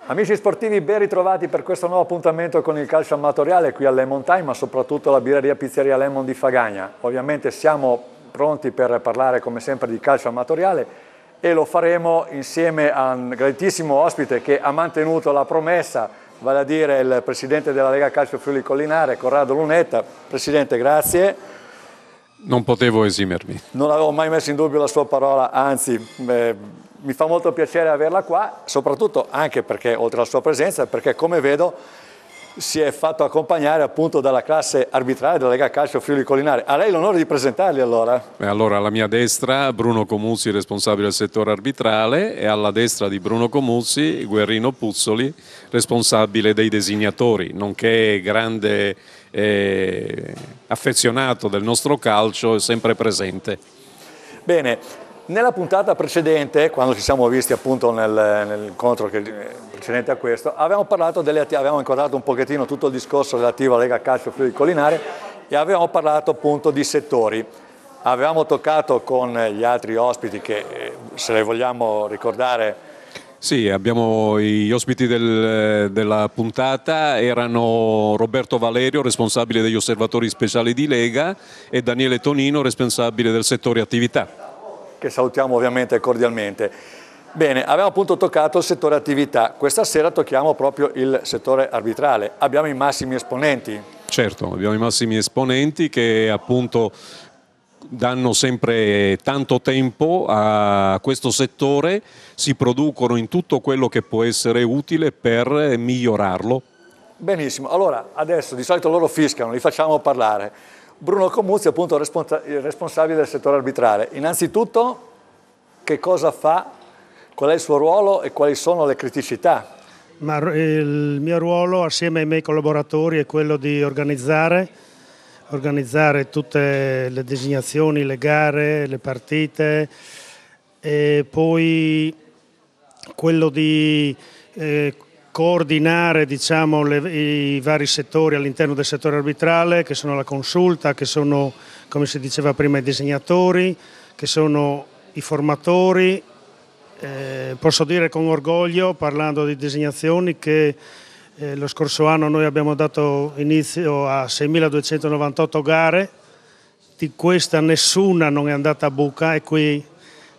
Amici sportivi, ben ritrovati per questo nuovo appuntamento con il calcio amatoriale qui al Lemon Time, ma soprattutto alla birreria Pizzeria Lemon di Fagagna. Ovviamente siamo pronti per parlare come sempre di calcio amatoriale e lo faremo insieme a un graditissimo ospite che ha mantenuto la promessa, vale a dire il presidente della Lega Calcio Friuli Collinare, Corrado Lunetta. Presidente, grazie. Non potevo esimermi. Non avevo mai messo in dubbio la sua parola, anzi mi fa molto piacere averla qua, soprattutto anche perché, oltre alla sua presenza, perché come vedo si è fatto accompagnare appunto dalla classe arbitrale della Lega Calcio Friuli Collinare. A lei l'onore di presentarli allora. Allora alla mia destra Bruno Comuzzi, responsabile del settore arbitrale, e alla destra di Bruno Comuzzi Guerrino Puzzoli, responsabile dei designatori, nonché grande affezionato del nostro calcio, sempre presente. Bene. Nella puntata precedente, quando ci siamo visti appunto nell'incontro precedente a questo, avevamo inquadrato un pochettino tutto il discorso relativo alla Lega Calcio Friuli Collinare e avevamo parlato appunto di settori. Avevamo toccato con gli altri ospiti che, se le vogliamo ricordare... Sì, abbiamo gli ospiti della puntata, erano Roberto Valerio, responsabile degli osservatori speciali di Lega, e Daniele Tonino, responsabile del settore attività, che salutiamo ovviamente cordialmente. Bene, avevamo appunto toccato il settore attività, questa sera tocchiamo proprio il settore arbitrale. Abbiamo i massimi esponenti? Certo, abbiamo i massimi esponenti che appunto danno sempre tanto tempo a questo settore, si producono in tutto quello che può essere utile per migliorarlo. Benissimo, allora adesso di solito loro fischiano, li facciamo parlare. Bruno Comuzzi, appunto il responsabile del settore arbitrale. Innanzitutto, che cosa fa, qual è il suo ruolo e quali sono le criticità? Ma il mio ruolo, assieme ai miei collaboratori, è quello di organizzare tutte le designazioni, le gare, le partite, e poi quello di coordinare, diciamo, i vari settori all'interno del settore arbitrale, che sono la consulta, che sono, come si diceva prima, i designatori, che sono i formatori. Posso dire con orgoglio, parlando di designazioni, che lo scorso anno noi abbiamo dato inizio a 6.298 gare, di questa nessuna non è andata a buca, e qui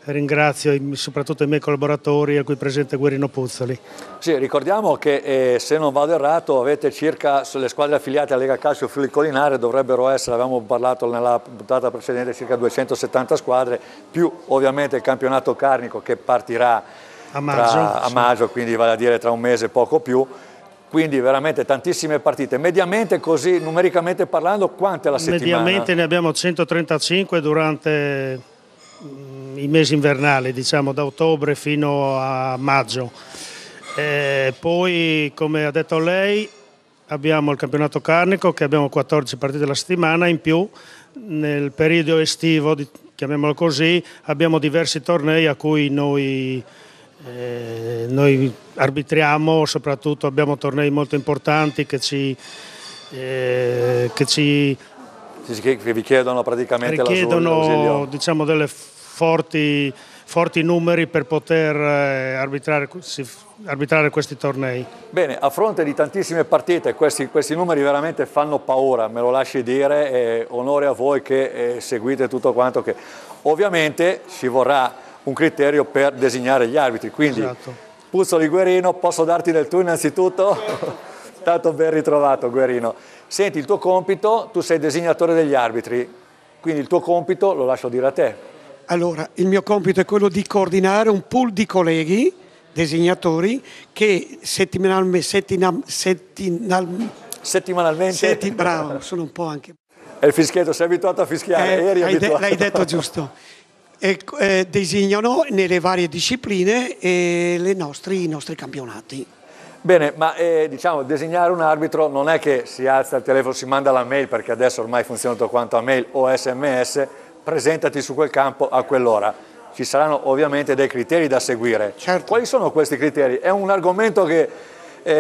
ringrazio soprattutto i miei collaboratori, a cui presente Guerrino Puzzoli. Sì, ricordiamo che se non vado errato avete circa, sulle squadre affiliate alla Lega Calcio Friuli Collinare dovrebbero essere, avevamo parlato nella puntata precedente, circa 270 squadre, più ovviamente il campionato carnico che partirà a maggio, quindi vale a dire tra un mese e poco più. Quindi veramente tantissime partite. Mediamente, così numericamente parlando, quante alla settimana? Mediamente ne abbiamo 135 durante i mesi invernali, diciamo da ottobre fino a maggio. Poi, come ha detto lei, abbiamo il campionato carnico, che abbiamo 14 partite alla settimana, in più nel periodo estivo, chiamiamolo così, abbiamo diversi tornei a cui noi arbitriamo, soprattutto abbiamo tornei molto importanti che vi chiedono praticamente l'ausilio. Diciamo delle forti numeri per poter arbitrare questi tornei. Bene, a fronte di tantissime partite, questi numeri veramente fanno paura, me lo lasci dire, e onore a voi che seguite tutto quanto, che ovviamente ci vorrà un criterio per designare gli arbitri, quindi esatto. Puzzoli, Guerrino, posso darti del tu innanzitutto? Certo. Tanto ben ritrovato Guerrino. Senti, il tuo compito, tu sei designatore degli arbitri, quindi il tuo compito lo lascio dire a te. Allora, il mio compito è quello di coordinare un pool di colleghi, designatori, che settimanalmente... bravo, sono un po' anche... È il fischietto, sei abituato a fischiare? L'hai detto giusto. Designano nelle varie discipline i nostri campionati. Bene, ma diciamo, designare un arbitro non è che si alza il telefono, si manda la mail, perché adesso ormai funziona tutto quanto a mail o SMS, presentati su quel campo a quell'ora. ci saranno ovviamente dei criteri da seguire. Certo. Quali sono questi criteri? È un argomento che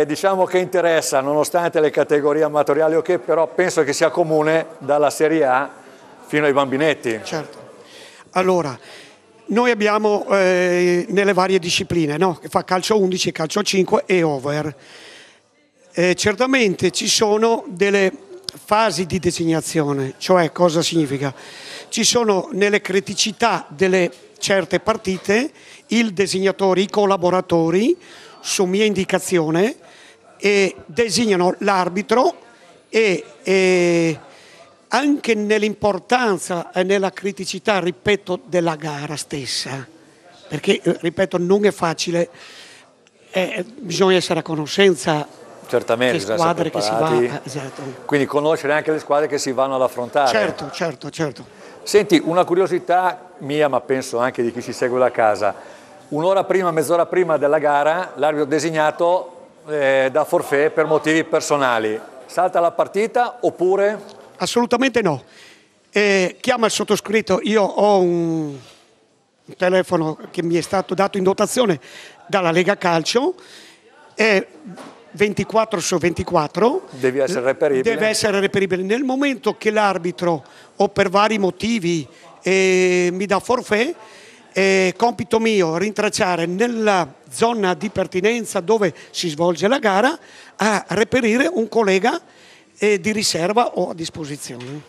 diciamo che interessa, nonostante le categorie amatoriali, ok, però penso che sia comune dalla Serie A fino ai bambinetti. Certo. Allora, noi abbiamo nelle varie discipline, no? Che fa calcio 11, calcio 5 e over. Certamente ci sono delle fasi di designazione, cioè cosa significa? Ci sono nelle criticità delle certe partite i designatori, i collaboratori, su mia indicazione, e designano l'arbitro e anche nell'importanza e nella criticità, ripeto, della gara stessa, perché, ripeto, non è facile, bisogna essere a conoscenza certamente, che squadre che si va, esatto. Quindi conoscere anche le squadre che si vanno ad affrontare. Certo. Senti, una curiosità mia, ma penso anche di chi ci segue da casa: un'ora prima, mezz'ora prima della gara, l'arbitro designato da forfait per motivi personali salta la partita oppure? Assolutamente no. Chiama il sottoscritto, io ho un telefono che mi è stato dato in dotazione dalla Lega Calcio, è 24/24. Deve essere reperibile. Nel momento che l'arbitro, o per vari motivi, mi dà forfait, è compito mio rintracciare nella zona di pertinenza dove si svolge la gara a reperire un collega di riserva o a disposizione.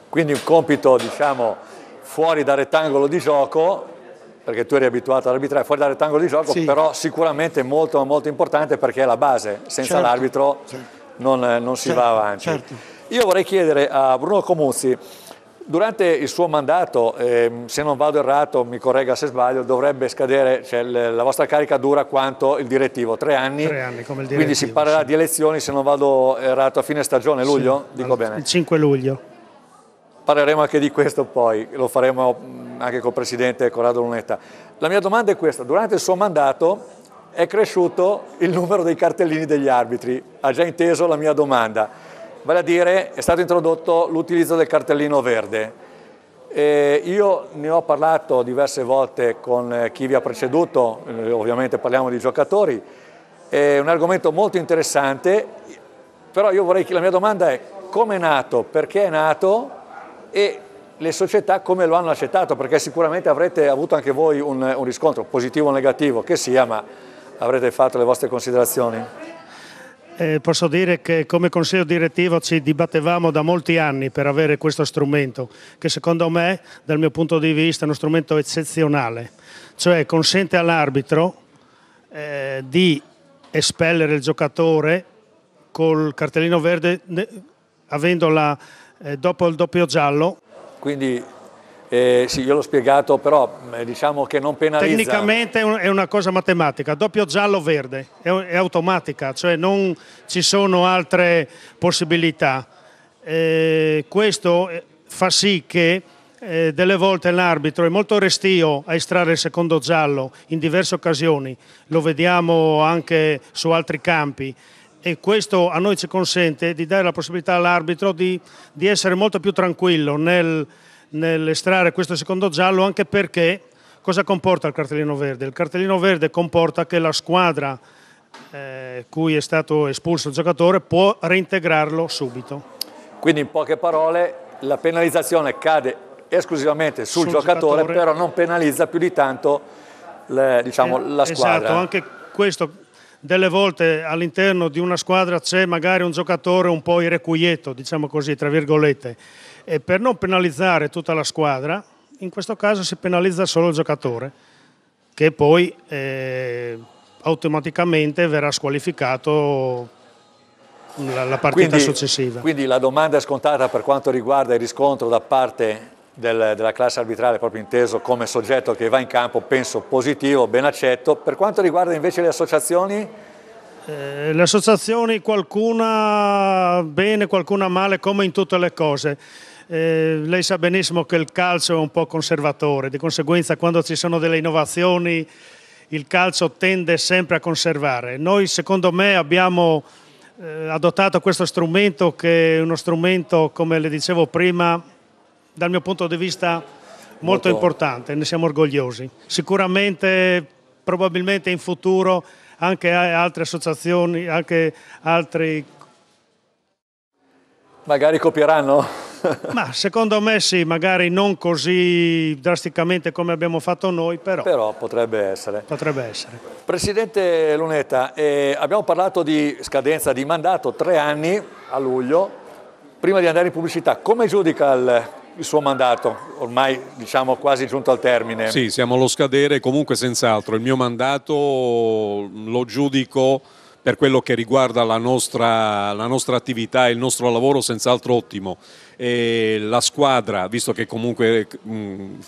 Quindi un compito, diciamo, fuori dal rettangolo di gioco, perché tu eri abituato ad arbitrare fuori dal rettangolo di gioco, sì, però sicuramente molto, molto importante, perché è la base, senza l'arbitro non si va avanti. Certo. Io vorrei chiedere a Bruno Comuzzi, durante il suo mandato, se non vado errato, mi corregga se sbaglio, dovrebbe scadere, cioè la vostra carica dura quanto il direttivo, 3 anni. 3 anni come il direttivo. Quindi si parlerà di elezioni, se non vado errato, a fine stagione, luglio? Sì, dico bene. Il 5 luglio. Parleremo anche di questo poi, lo faremo anche col presidente Corrado Lunetta. La mia domanda è questa: durante il suo mandato è cresciuto il numero dei cartellini degli arbitri, ha già inteso la mia domanda? Vale a dire, è stato introdotto l'utilizzo del cartellino verde. Io ne ho parlato diverse volte con chi vi ha preceduto, ovviamente parliamo di giocatori, è un argomento molto interessante, però io vorrei che la mia domanda è: come è nato, perché è nato e le società come lo hanno accettato? Perché sicuramente avrete avuto anche voi un riscontro, positivo o negativo che sia, ma avrete fatto le vostre considerazioni. Posso dire che come consiglio direttivo ci dibattevamo da molti anni per avere questo strumento, che secondo me, dal mio punto di vista, è uno strumento eccezionale, cioè consente all'arbitro di espellere il giocatore col cartellino verde, avendola dopo il doppio giallo. Quindi sì, io l'ho spiegato, però diciamo che non penalizza. Tecnicamente è una cosa matematica, doppio giallo verde, è automatica, cioè non ci sono altre possibilità. Questo fa sì che delle volte l'arbitro è molto restio a estrarre il secondo giallo in diverse occasioni, lo vediamo anche su altri campi, e questo a noi ci consente di dare la possibilità all'arbitro di essere molto più tranquillo nell'estrarre questo secondo giallo, anche perché cosa comporta il cartellino verde? Il cartellino verde comporta che la squadra cui è stato espulso il giocatore può reintegrarlo subito. Quindi in poche parole la penalizzazione cade esclusivamente sul giocatore, però non penalizza più di tanto la squadra. Esatto, anche questo. Delle volte all'interno di una squadra c'è magari un giocatore un po' irrequieto, diciamo così, tra virgolette, e per non penalizzare tutta la squadra, in questo caso si penalizza solo il giocatore, che poi automaticamente verrà squalificato la partita successiva. Quindi la domanda è scontata per quanto riguarda il riscontro da parte della classe arbitrale, proprio inteso come soggetto che va in campo, penso positivo, ben accetto. Per quanto riguarda invece le associazioni? Le associazioni, qualcuna bene, qualcuna male, come in tutte le cose. Lei sa benissimo che il calcio è un po' conservatore, di conseguenza quando ci sono delle innovazioni il calcio tende sempre a conservare. Noi, secondo me, abbiamo adottato questo strumento, che è uno strumento, come le dicevo prima, dal mio punto di vista molto importante, ne siamo orgogliosi. Sicuramente, probabilmente in futuro anche altre associazioni, anche altri... Magari copieranno? Ma secondo me sì, magari non così drasticamente come abbiamo fatto noi, però potrebbe essere. Potrebbe essere. Presidente Lunetta, abbiamo parlato di scadenza di mandato, 3 anni a luglio. Prima di andare in pubblicità, come giudica il suo mandato? Ormai diciamo quasi giunto al termine. Sì, siamo allo scadere, comunque senz'altro. Il mio mandato lo giudico per quello che riguarda la nostra attività e il nostro lavoro, senz'altro ottimo. E la squadra, visto che comunque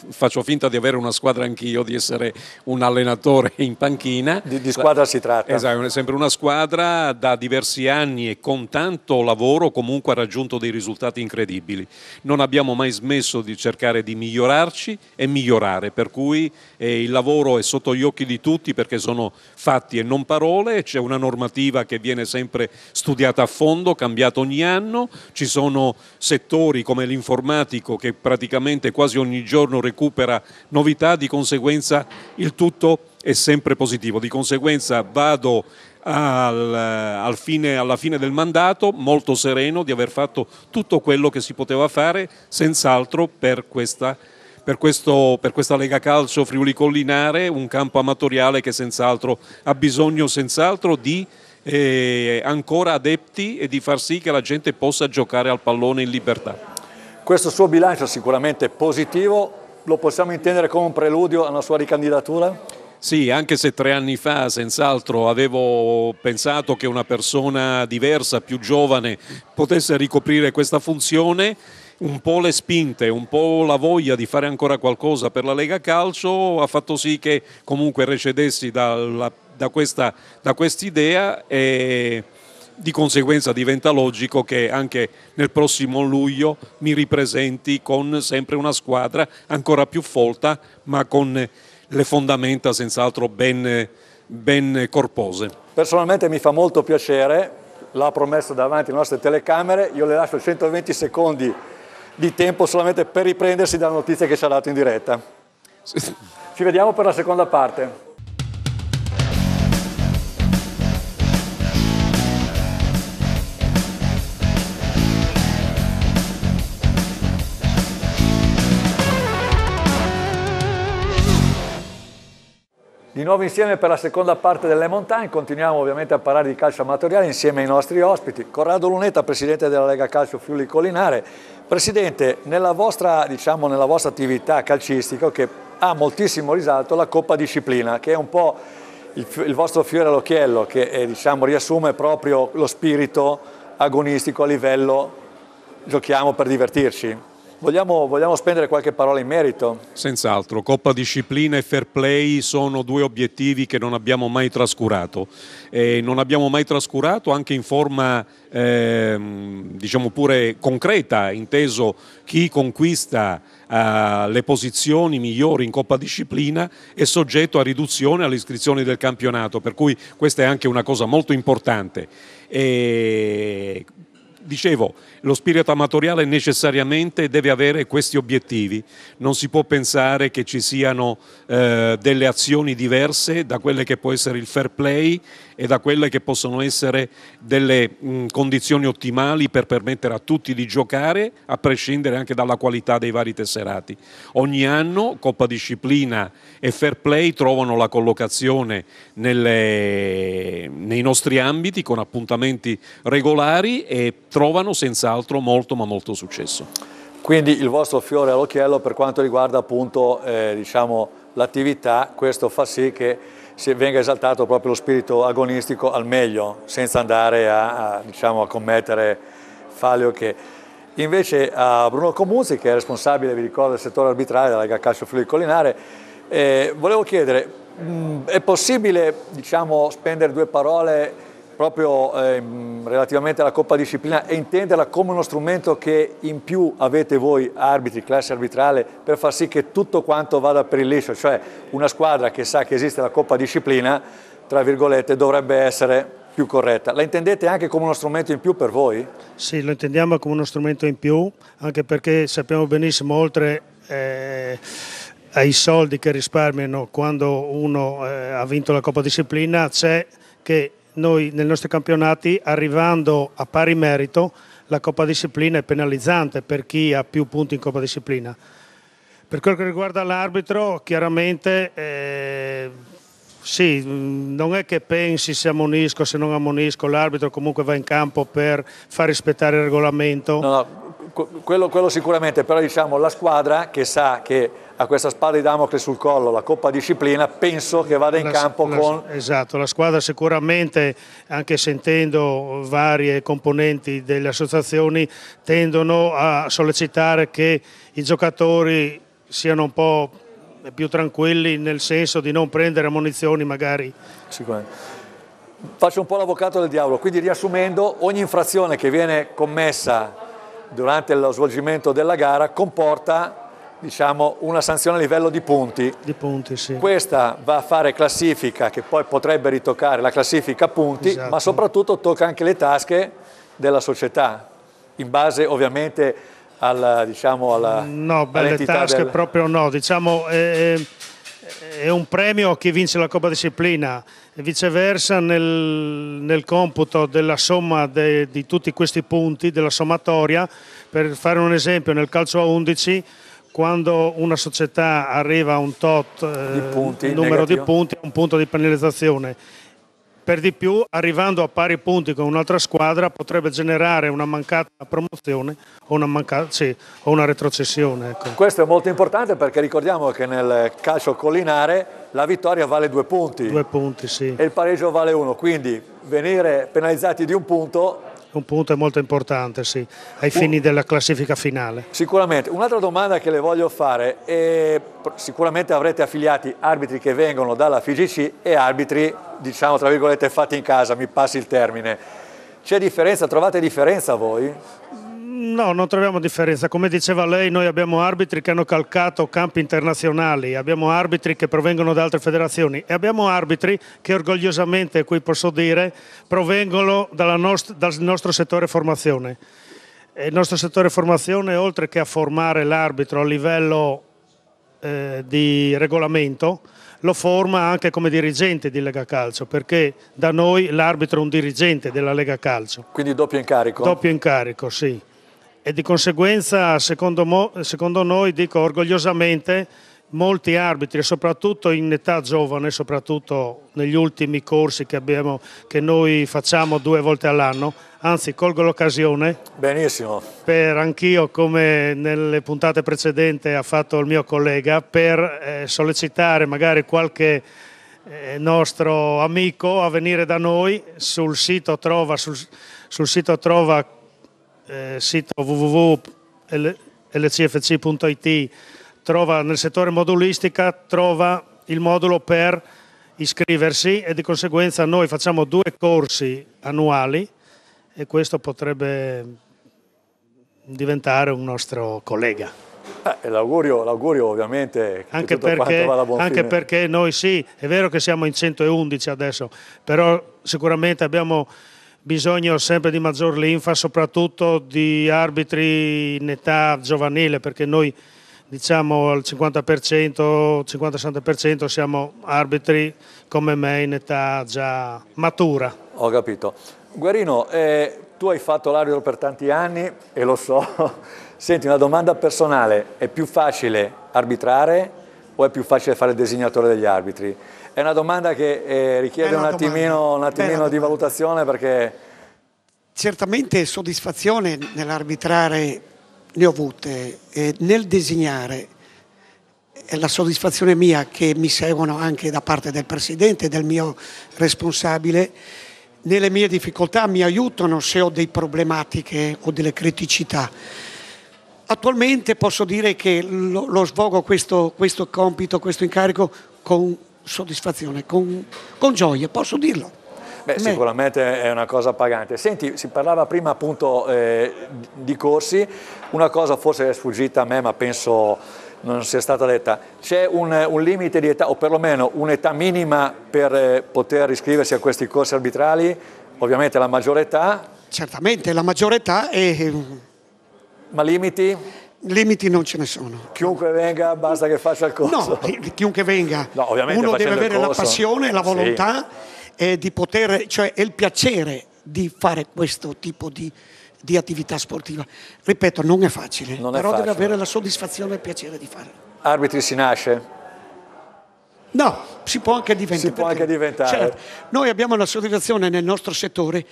faccio finta di avere una squadra anch'io, di essere un allenatore in panchina. Di squadra si tratta. Esatto, è sempre una squadra, da diversi anni e con tanto lavoro comunque ha raggiunto dei risultati incredibili. Non abbiamo mai smesso di cercare di migliorarci e migliorare, per cui il lavoro è sotto gli occhi di tutti, perché sono fatti e non parole. C'è una normativa che viene sempre studiata a fondo, cambiata ogni anno, ci sono settori come l'informatico che praticamente quasi ogni giorno recupera novità, di conseguenza il tutto è sempre positivo. Di conseguenza vado alla fine del mandato molto sereno di aver fatto tutto quello che si poteva fare, senz'altro per questa Lega Calcio Friuli Collinare, un campo amatoriale che senz'altro ha bisogno di ancora adepti e di far sì che la gente possa giocare al pallone in libertà. Questo suo bilancio sicuramente positivo, lo possiamo intendere come un preludio alla sua ricandidatura? Sì, anche se 3 anni fa senz'altro avevo pensato che una persona diversa, più giovane, potesse ricoprire questa funzione, un po' le spinte, un po' la voglia di fare ancora qualcosa per la Lega Calcio ha fatto sì che comunque recedessi da quest'idea, e di conseguenza diventa logico che anche nel prossimo luglio mi ripresenti con sempre una squadra ancora più folta, ma con le fondamenta senz'altro ben corpose. Personalmente mi fa molto piacere, l'ha promesso davanti alle nostre telecamere, io le lascio 120 secondi di tempo solamente per riprendersi dalla notizia che ci ha dato in diretta. Ci vediamo per la seconda parte. Di nuovo insieme per la seconda parte delle Montagne, continuiamo ovviamente a parlare di calcio amatoriale insieme ai nostri ospiti. Corrado Lunetta, presidente della Lega Calcio Friuli Collinare. Presidente, nella vostra attività calcistica, che ha moltissimo risalto, la Coppa Disciplina, che è un po' il vostro fiore all'occhiello, che riassume proprio lo spirito agonistico a livello giochiamo per divertirci. Vogliamo spendere qualche parola in merito? Senz'altro, Coppa Disciplina e Fair Play sono 2 obiettivi che non abbiamo mai trascurato, e non abbiamo mai trascurato anche in forma diciamo pure concreta, inteso chi conquista le posizioni migliori in Coppa Disciplina è soggetto a riduzione alle iscrizioni del campionato, per cui questa è anche una cosa molto importante. Dicevo, lo spirito amatoriale necessariamente deve avere questi obiettivi, non si può pensare che ci siano delle azioni diverse da quelle che può essere il fair play e da quelle che possono essere delle condizioni ottimali per permettere a tutti di giocare, a prescindere anche dalla qualità dei vari tesserati. Ogni anno Coppa Disciplina e fair play trovano la collocazione nei nostri ambiti con appuntamenti regolari e trovano senz'altro molto ma molto successo. Quindi il vostro fiore all'occhiello per quanto riguarda appunto l'attività, questo fa sì che venga esaltato proprio lo spirito agonistico al meglio, senza andare a commettere falli o che. Invece a Bruno Comuzzi, che è responsabile, vi ricordo, del settore arbitrale della Lega Calcio Friuli Collinare, volevo chiedere, è possibile spendere 2 parole proprio relativamente alla Coppa Disciplina e intenderla come uno strumento che in più avete voi arbitri, classe arbitrale, per far sì che tutto quanto vada per il liscio, cioè una squadra che sa che esiste la Coppa Disciplina, tra virgolette, dovrebbe essere più corretta. La intendete anche come uno strumento in più per voi? Sì, lo intendiamo come uno strumento in più, anche perché sappiamo benissimo, oltre ai soldi che risparmiano quando uno ha vinto la Coppa Disciplina, c'è che noi nei nostri campionati, arrivando a pari merito, la Coppa Disciplina è penalizzante per chi ha più punti in Coppa Disciplina. Per quello che riguarda l'arbitro, chiaramente sì, non è che pensi se ammonisco, se non ammonisco, l'arbitro comunque va in campo per far rispettare il regolamento. No, quello sicuramente, però diciamo la squadra che sa che ha questa spada di Damocle sul collo, la Coppa Disciplina, penso che vada in campo con... Esatto, la squadra sicuramente, anche sentendo varie componenti delle associazioni, tendono a sollecitare che i giocatori siano un po' più tranquilli, nel senso di non prendere ammonizioni magari. Sicuramente. Faccio un po' l'avvocato del diavolo, quindi riassumendo, ogni infrazione che viene commessa durante lo svolgimento della gara comporta, diciamo, una sanzione a livello di punti. Di punti, sì. Questa va a fare classifica, che poi potrebbe ritoccare la classifica punti, esatto. Ma soprattutto tocca anche le tasche della società, in base ovviamente alla, diciamo, no, belle tasche proprio no, diciamo è un premio a chi vince la Coppa Disciplina, e viceversa nel computo della somma di tutti questi punti, della sommatoria. Per fare un esempio, nel calcio a 11, quando una società arriva a un tot numero di punti, un punto di penalizzazione. Per di più, arrivando a pari punti con un'altra squadra, potrebbe generare una mancata promozione o una retrocessione. Ecco. Questo è molto importante perché ricordiamo che nel calcio collinare la vittoria vale 2 punti. 2 punti, sì. E il pareggio vale 1, quindi venire penalizzati di un punto... Un punto è molto importante, sì, ai fini della classifica finale. Sicuramente. Un'altra domanda che le voglio fare è, sicuramente avrete affiliati arbitri che vengono dalla FIGC e arbitri, diciamo tra virgolette, fatti in casa, mi passi il termine. C'è differenza? Trovate differenza voi? No, non troviamo differenza. Come diceva lei, noi abbiamo arbitri che hanno calcato campi internazionali, abbiamo arbitri che provengono da altre federazioni e abbiamo arbitri che orgogliosamente, qui posso dire, provengono dal nostro settore formazione. E il nostro settore formazione, oltre che a formare l'arbitro a livello di regolamento, lo forma anche come dirigente di Lega Calcio, perché da noi l'arbitro è un dirigente della Lega Calcio. Quindi doppio incarico? Doppio incarico, sì. E di conseguenza, secondo noi, dico orgogliosamente, molti arbitri, soprattutto in età giovane, soprattutto negli ultimi corsi che noi facciamo 2 volte all'anno, anzi colgo l'occasione per anch'io, come nelle puntate precedenti ha fatto il mio collega, per sollecitare magari qualche nostro amico a venire da noi sul sito sito www.lcfc.it, trova nel settore modulistica, trova il modulo per iscriversi e di conseguenza noi facciamo 2 corsi annuali e questo potrebbe diventare un nostro collega. L'augurio ovviamente che anche tutto quanto vada a buon anche fine. Perché noi sì, è vero che siamo in 111 adesso, però sicuramente abbiamo bisogno sempre di maggior linfa, soprattutto di arbitri in età giovanile, perché noi diciamo al 50%, 50-60% siamo arbitri come me in età già matura. Ho capito. Guerino, tu hai fatto l'arbitro per tanti anni e lo so. Senti, una domanda personale, è più facile arbitrare o è più facile fare il designatore degli arbitri? È una domanda che richiede un attimino di valutazione perché... Certamente soddisfazione nell'arbitrare ne ho avute, e nel designare è la soddisfazione mia che mi seguono anche da parte del Presidente, del mio responsabile. Nelle mie difficoltà mi aiutano se ho delle problematiche o delle criticità. Attualmente posso dire che lo svolgo questo compito, questo incarico con soddisfazione, con gioia, posso dirlo. Beh, sicuramente è una cosa pagante. Senti, si parlava prima appunto di corsi, una cosa forse è sfuggita a me ma penso non sia stata detta. C'è un limite di età o perlomeno un'età minima per poter iscriversi a questi corsi arbitrali? Ovviamente la maggiore età. Certamente la maggiore età è... Ma limiti? Limiti non ce ne sono. Chiunque venga, basta che faccia il corso. No, chiunque venga. No, ovviamente uno deve facendo il avere la corso. passione, la volontà Sì. di poter, cioè il piacere di fare questo tipo di attività sportiva. Ripeto, non è facile, Non è però facile. deve avere la soddisfazione e il piacere di fare. Arbitri si nasce? No, si può anche diventare. Si può anche diventare. Certo, noi abbiamo la soddisfazione nel nostro settore,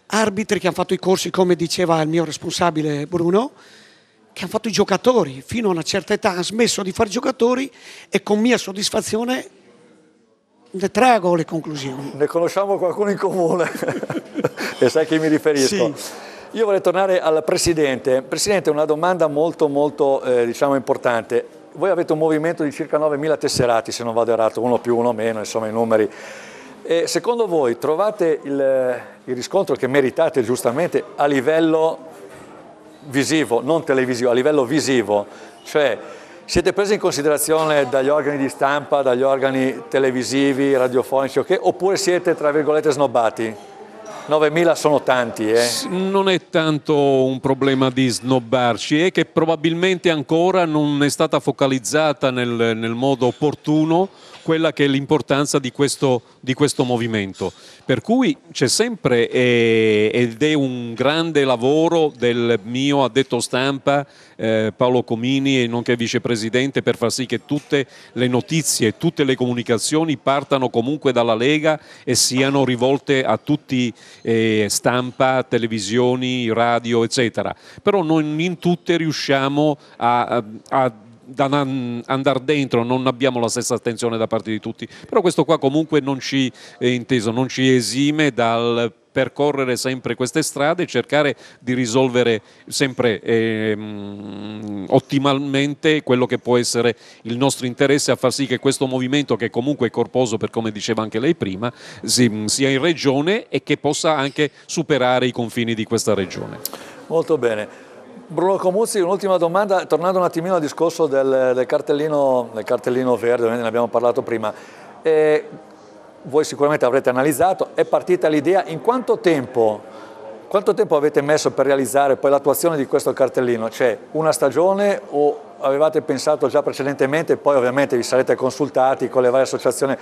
arbitri che hanno fatto i corsi, come diceva il mio responsabile Bruno, che hanno fatto i giocatori, fino a una certa età hanno smesso di fare giocatori e con mia soddisfazione ne trago le conclusioni. Ne conosciamo qualcuno in comune e sai a chi mi riferisco. Sì. Io vorrei tornare al Presidente. Presidente, una domanda molto diciamo importante. Voi avete un movimento di circa 9.000 tesserati, se non vado errato, uno più, uno meno, insomma i numeri. E secondo voi trovate il riscontro che meritate giustamente a livello visivo, non televisivo, a livello visivo? Cioè siete presi in considerazione dagli organi di stampa, dagli organi televisivi, radiofonici, oppure siete tra virgolette snobbati? 9.000 sono tanti, Non è tanto un problema di snobbarci, è che probabilmente ancora non è stata focalizzata nel modo opportuno quella che è l'importanza di questo movimento. Per cui c'è sempre ed è un grande lavoro del mio addetto stampa Paolo Comini, nonché vicepresidente, per far sì che tutte le notizie, tutte le comunicazioni partano comunque dalla Lega e siano rivolte a tutti, stampa, televisioni, radio, eccetera. Però non in tutte riusciamo a andare dentro, non abbiamo la stessa attenzione da parte di tutti, però questo qua comunque non ci esime dal percorrere sempre queste strade e cercare di risolvere sempre ottimalmente quello che può essere il nostro interesse, a far sì che questo movimento, che comunque è corposo, per come diceva anche lei prima, sia in regione e che possa anche superare i confini di questa regione. Molto bene. Bruno Comuzzi, un'ultima domanda, tornando un attimino al discorso del cartellino verde, ne abbiamo parlato prima. Voi sicuramente avrete analizzato, è partita l'idea, in quanto tempo avete messo per realizzare poi l'attuazione di questo cartellino? Cioè una stagione o avevate pensato già precedentemente, poi ovviamente vi sarete consultati con le varie associazioni?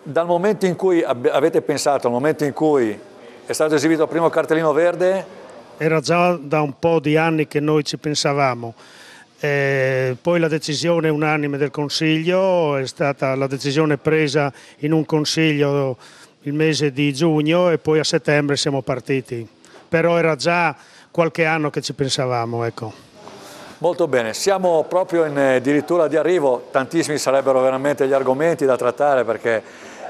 Dal momento in cui avete pensato, al momento in cui è stato esibito il primo cartellino verde? Era già da un po' di anni che noi ci pensavamo. Poi la decisione unanime del Consiglio è stata la decisione presa in un Consiglio il mese di giugno e poi a settembre siamo partiti. Però era già qualche anno che ci pensavamo, ecco. Molto bene, siamo proprio addirittura di arrivo, tantissimi sarebbero veramente gli argomenti da trattare perché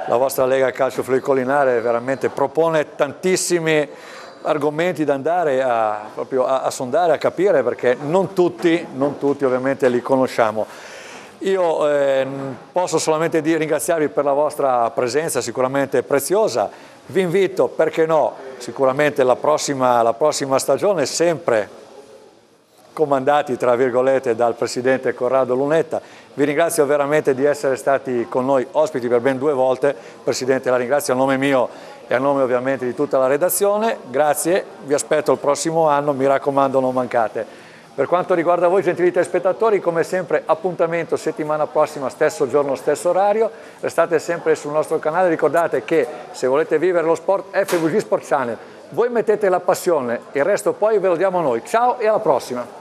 la vostra Lega Calcio Fluicolinare veramente propone tantissimi argomenti da andare proprio a sondare, a capire, perché non tutti ovviamente li conosciamo. Io posso solamente ringraziarvi per la vostra presenza, sicuramente preziosa. Vi invito, perché no, sicuramente la prossima stagione, sempre comandati tra virgolette dal presidente Corrado Lunetta. Vi ringrazio veramente di essere stati con noi ospiti per ben 2 volte. Presidente, la ringrazio a nome mio e a nome ovviamente di tutta la redazione. Grazie, vi aspetto il prossimo anno, mi raccomando non mancate. Per quanto riguarda voi gentili telespettatori, come sempre appuntamento settimana prossima, stesso giorno, stesso orario. Restate sempre sul nostro canale, ricordate che se volete vivere lo sport FVG Sport Channel, voi mettete la passione, il resto poi ve lo diamo noi. Ciao e alla prossima!